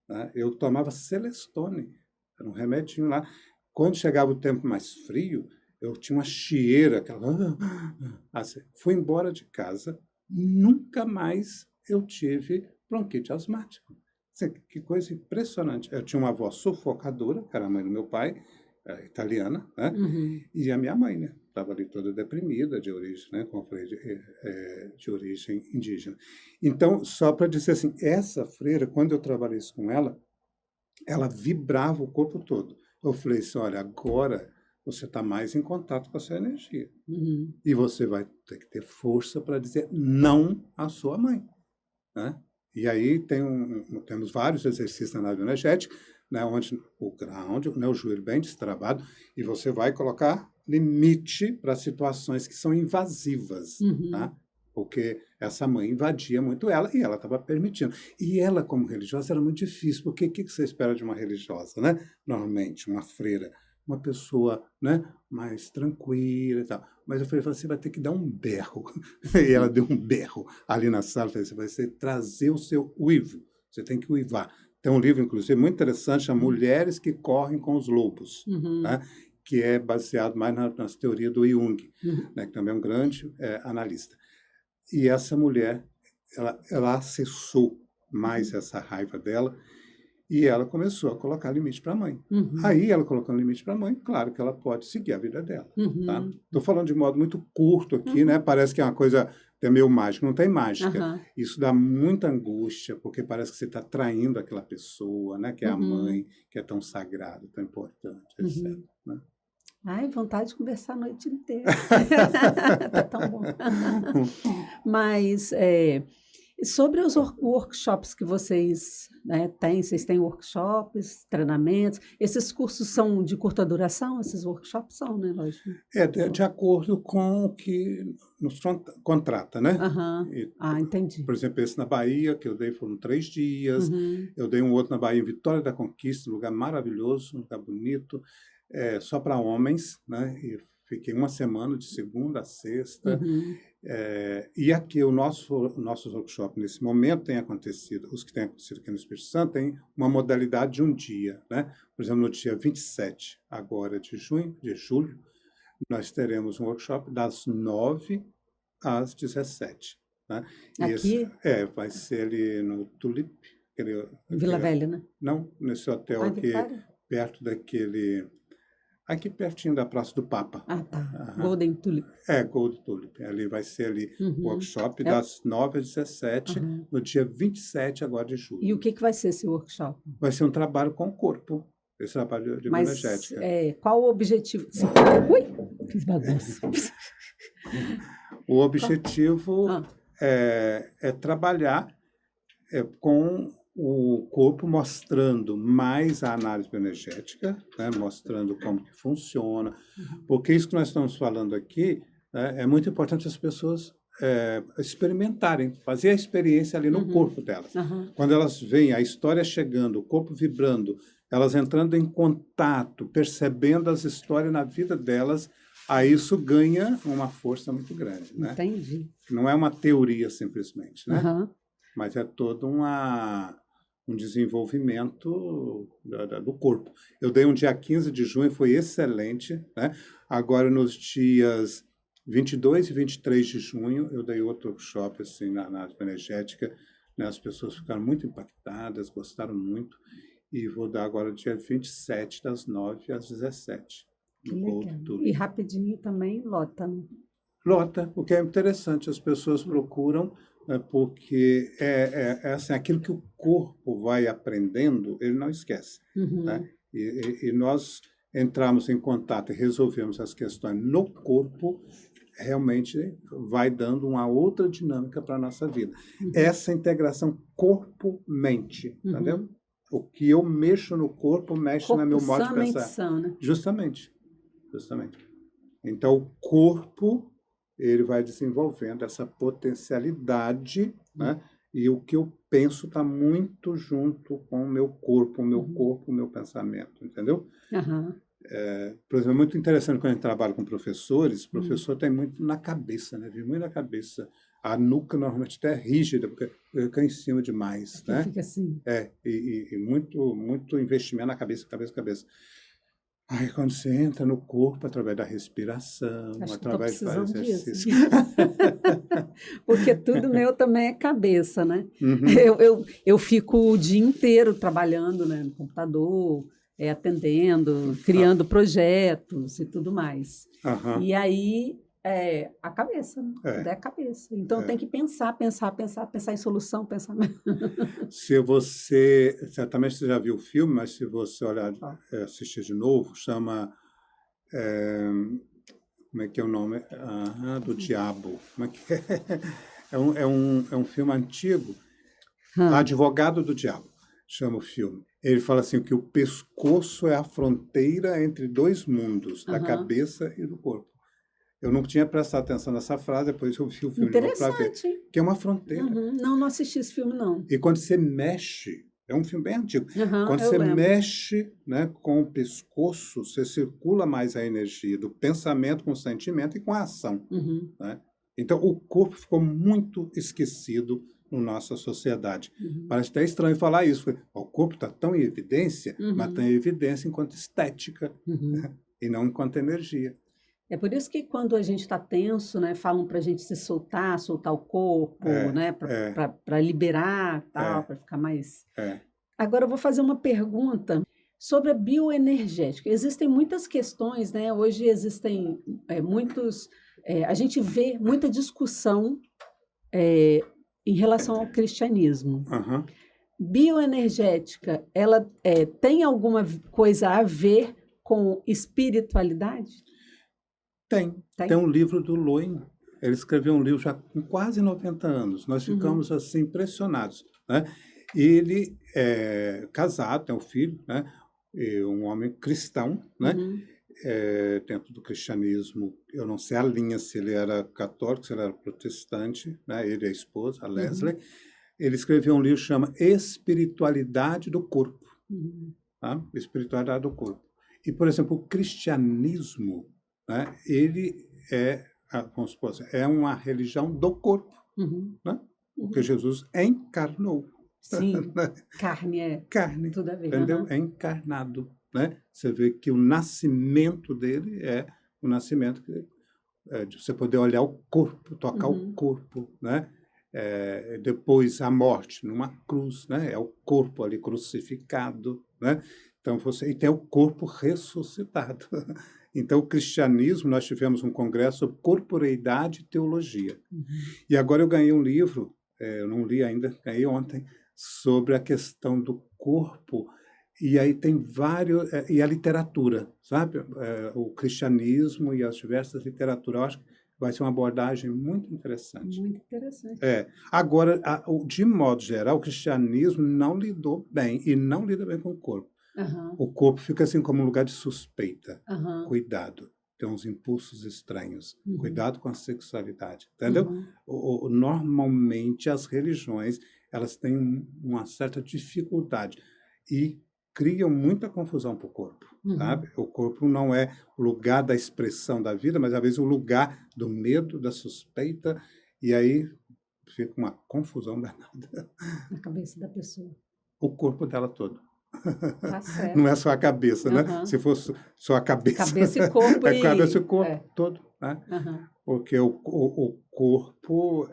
Né? Eu tomava Celestone, era um remedinho lá. Quando chegava o tempo mais frio, eu tinha uma chieira, aquela... Assim, fui embora de casa, nunca mais eu tive bronquite asmático. Assim, que coisa impressionante. Eu tinha uma avó sufocadora, que era a mãe do meu pai, italiana, né? Uhum. E a minha mãe, né? Estava ali toda deprimida, de origem, né? Como eu falei, de origem indígena. Então, só para dizer assim, essa freira, quando eu trabalhei isso com ela vibrava o corpo todo. Eu falei assim, olha, agora você está mais em contato com a sua energia. Uhum. E você vai ter que ter força para dizer não à sua mãe. Né? E aí temos vários exercícios na nave energética, né, onde o ground, né, o joelho bem destravado, e você vai colocar limite para situações que são invasivas, Uhum. tá? Porque essa mãe invadia muito ela e ela estava permitindo. E ela, como religiosa, era muito difícil, porque o que você espera de uma religiosa, né? Normalmente, uma freira, uma pessoa, né, mais tranquila e tal. Mas eu falei, você vai ter que dar um berro. E ela deu um berro ali na sala. Eu falei, você vai trazer o seu uivo. Você tem que uivar. Tem um livro, inclusive, muito interessante, chama Mulheres que Correm com os Lobos, Uhum. né? Que é baseado mais nas teorias do Jung, Uhum. né? Que também é um grande analista. E essa mulher, ela acessou mais essa raiva dela, e ela começou a colocar limite para a mãe. Uhum. Aí, ela colocando limite para a mãe, claro que ela pode seguir a vida dela. Uhum. Tá? Estou falando de modo muito curto aqui, né? Parece que é uma coisa até meio mágica. Não tem mágica. Uhum. Isso dá muita angústia, porque parece que você está traindo aquela pessoa, né? Que é a mãe, que é tão sagrada, tão importante, etc. Né? Ai, vontade de conversar a noite inteira. Tá tão bom. Mas sobre os workshops que vocês, né, têm, vocês têm workshops, treinamentos, esses cursos são de curta duração? Esses workshops são, né, lógico? De acordo com o que nos contrata, né? Aham. Entendi. Por exemplo, esse na Bahia, que eu dei, foram 3 dias. Uhum. Eu dei um outro na Bahia, em Vitória da Conquista, um lugar maravilhoso, um lugar bonito, só para homens, né? E fiquei uma semana, de segunda a sexta. Uhum. E aqui, o nosso workshop, nesse momento, tem acontecido, os que têm acontecido aqui no Espírito Santo, tem uma modalidade de um dia, né? Por exemplo, no dia 27, agora de julho, nós teremos um workshop das 9 às 17. Né? E Aqui? Vai ser ali no Tulip. Vila Velha, né? Não, nesse hotel aqui, perto daquele... Aqui pertinho da Praça do Papa. Tá. Golden Tulip. Golden Tulip. Ali vai ser ali o workshop das 9 às 17, no dia 27 agora de julho. E o que vai ser esse workshop? Vai ser um trabalho com o corpo. Esse trabalho de energética. Qual o objetivo? Ui, fiz bagunça. O objetivo é trabalhar com o corpo, mostrando mais a análise bioenergética, né, mostrando como que funciona, porque isso que nós estamos falando aqui, né, é muito importante as pessoas experimentarem, fazer a experiência ali no corpo delas. Quando elas veem a história chegando, o corpo vibrando, elas entrando em contato, percebendo as histórias na vida delas, aí isso ganha uma força muito grande. Né? Entendi. Não é uma teoria simplesmente, né? Mas é todo um desenvolvimento do corpo. Eu dei um dia 15 de junho, foi excelente. Né? Agora, nos dias 22 e 23 de junho, eu dei outro workshop assim, na energética. Né? As pessoas ficaram muito impactadas, gostaram muito. E vou dar agora dia 27, das 9 às 17. Que legal. E rapidinho também lota, né? Lota, o que é interessante, as pessoas procuram né? Porque assim, aquilo que o corpo vai aprendendo, ele não esquece, né? Uhum. E nós entramos em contato e resolvemos as questões no corpo, realmente vai dando uma outra dinâmica para a nossa vida. Uhum. Essa integração corpo-mente, entendeu? Uhum. O que eu mexo no corpo mexe no meu Corpo modo de sã, mente pensar. sã, né? Justamente. Então, o corpo, ele vai desenvolvendo essa potencialidade, né? E o que eu penso está muito junto com o meu corpo, o meu pensamento, entendeu? Aham. Por exemplo, é muito interessante quando a gente trabalha com professores, o professor tem muito na cabeça, né? Vive muito na cabeça. A nuca normalmente até é rígida, porque fica em cima demais, Aqui né? fica assim. E muito investimento na cabeça, cabeça. Aí quando você entra no corpo, através da respiração, Acho que eu estou através de vários precisando disso. exercícios. Porque tudo meu também é cabeça, né? Uhum. Eu fico o dia inteiro trabalhando, né, no computador, atendendo, criando projetos e tudo mais. Aham. E aí, a cabeça, né? É. Tudo é a cabeça. Então, tem que pensar em solução, pensar... Se você, certamente você já viu o filme, mas se você olhar, assistir de novo, chama, como é que é o nome? Do Diabo. Como é que é? É um filme antigo, Advogado do Diabo, chama o filme. Ele fala assim que o pescoço é a fronteira entre dois mundos, da cabeça e do corpo. Eu não tinha prestado atenção nessa frase, depois eu vi o filme de novo para ver. Interessante. Que é uma fronteira. Não assisti esse filme, não. E quando você mexe, é um filme bem antigo, quando eu você lembro. mexe, né, com o pescoço, você circula mais a energia do pensamento com o sentimento e com a ação. Né? Então, o corpo ficou muito esquecido na nossa sociedade. Parece até estranho falar isso, porque o corpo está tão em evidência, mas está em evidência enquanto estética, né? E não enquanto energia. É por isso que quando a gente está tenso, né, falam para a gente se soltar o corpo, né, para liberar, tal, para ficar mais... Agora eu vou fazer uma pergunta sobre a bioenergética. Existem muitas questões, né? Hoje existem muitos... a gente vê muita discussão em relação ao cristianismo. Bioenergética, ela tem alguma coisa a ver com espiritualidade? Tem um livro do Loin. Ele escreveu um livro já com quase 90 anos. Nós ficamos assim impressionados, né? Ele é casado, tem um filho, né? Um homem cristão, né? Dentro do cristianismo, eu não sei a linha, se ele era católico, se ele era protestante, né? Ele e a esposa, a Leslie. Ele escreveu um livro que chama Espiritualidade do Corpo. Tá? Espiritualidade do Corpo. E, por exemplo, o cristianismo, né? Ele vamos supor, é uma religião do corpo, né? Porque Jesus encarnou. Sim, carne tudo a ver. Entendeu? É encarnado, né? Você vê que o nascimento dele é o nascimento de você poder olhar o corpo, tocar o corpo, né? Depois a morte numa cruz, né? É o corpo ali crucificado, né? Então e tem o corpo ressuscitado. Então, o cristianismo, nós tivemos um congresso sobre corporeidade e teologia. E agora eu ganhei um livro, eu não li ainda, ganhei ontem, sobre a questão do corpo. E aí tem vários... e a literatura, sabe? O cristianismo e as diversas literaturas. Eu acho que vai ser uma abordagem muito interessante. Muito interessante. Agora, de modo geral, o cristianismo não lidou bem, e não lida bem com o corpo. O corpo fica assim como um lugar de suspeita. Cuidado, tem uns impulsos estranhos. Cuidado com a sexualidade, entendeu? Normalmente as religiões, elas têm uma certa dificuldade e criam muita confusão para o corpo, sabe? O corpo não é o lugar da expressão da vida, mas às vezes o lugar do medo, da suspeita, e aí fica uma confusão danada. Na cabeça da pessoa. O corpo dela todo. Tá certo. Não é só a cabeça, né? Se fosse só a cabeça. Cabeça e corpo. Cabeça e corpo todo, né? Porque o corpo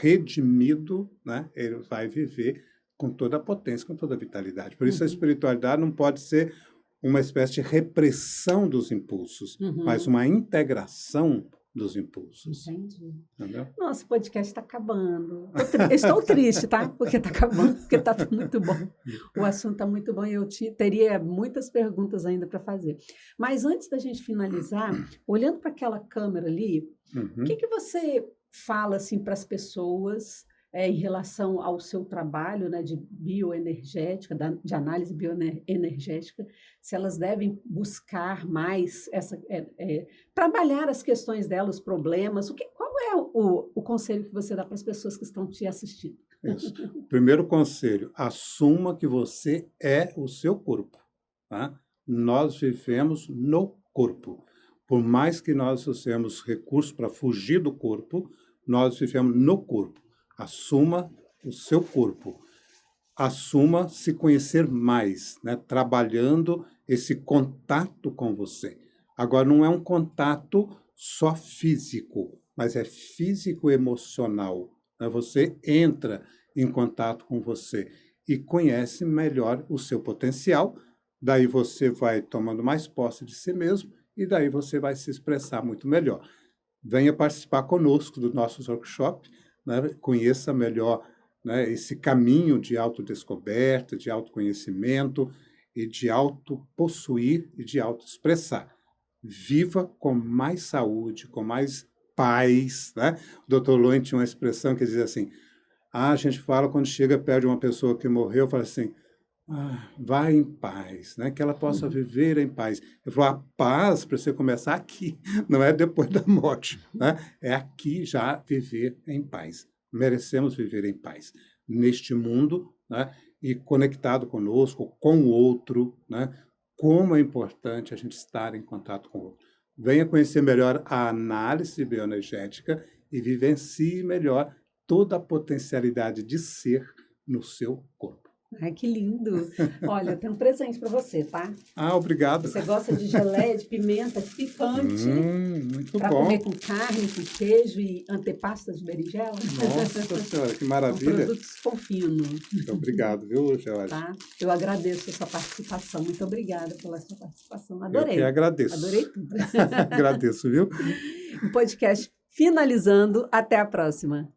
redimido, né? Ele vai viver com toda a potência, com toda a vitalidade. Por isso a espiritualidade não pode ser uma espécie de repressão dos impulsos, mas uma integração dos impulsos. Entendi. Entendeu? Nossa, o podcast está acabando. Estou triste, tá? Porque está acabando, porque está muito bom. O assunto está muito bom e eu teria muitas perguntas ainda para fazer. Mas antes da gente finalizar, olhando para aquela câmera ali, o que você fala assim, para as pessoas em relação ao seu trabalho, né, de bioenergética, de análise bioenergética, se elas devem buscar mais trabalhar as questões delas, os problemas, qual é o conselho que você dá para as pessoas que estão te assistindo? Isso. Primeiro conselho, assuma que você é o seu corpo. Tá? Nós vivemos no corpo. Por mais que nós usemos recursos para fugir do corpo, nós vivemos no corpo. Assuma o seu corpo. Assuma se conhecer mais, né? Trabalhando esse contato com você. Agora, não é um contato só físico, mas é físico-emocional. Né? Você entra em contato com você e conhece melhor o seu potencial. Daí você vai tomando mais posse de si mesmo e daí você vai se expressar muito melhor. Venha participar conosco do nosso workshop, né? Conheça melhor, né, esse caminho de autodescoberta, de autoconhecimento e de autopossuir e de autoexpressar. Viva com mais saúde, com mais paz. Né? O Dr. Lowen tinha uma expressão que dizia assim, a gente fala quando chega perto de uma pessoa que morreu, fala assim, vai em paz, né? Que ela possa viver em paz. Eu falo, a paz para você começar aqui, não é depois da morte, né? É aqui já viver em paz. Merecemos viver em paz neste mundo, né? E conectado conosco, com o outro, né? Como é importante a gente estar em contato com o outro. Venha conhecer melhor a análise bioenergética e vivencie melhor toda a potencialidade de ser no seu corpo. Ai, que lindo! Olha, eu tenho um presente para você, tá? Obrigado. Você gosta de geleia de pimenta picante? Muito bom. Para comer com carne, com queijo e antepasta de berinjela? Nossa Senhora, que maravilha. São produtos Confino. Muito obrigado, viu, George? Tá? Eu agradeço a sua participação. Muito obrigada pela sua participação. Adorei. Eu que agradeço. Adorei tudo. Agradeço, viu? O podcast finalizando. Até a próxima.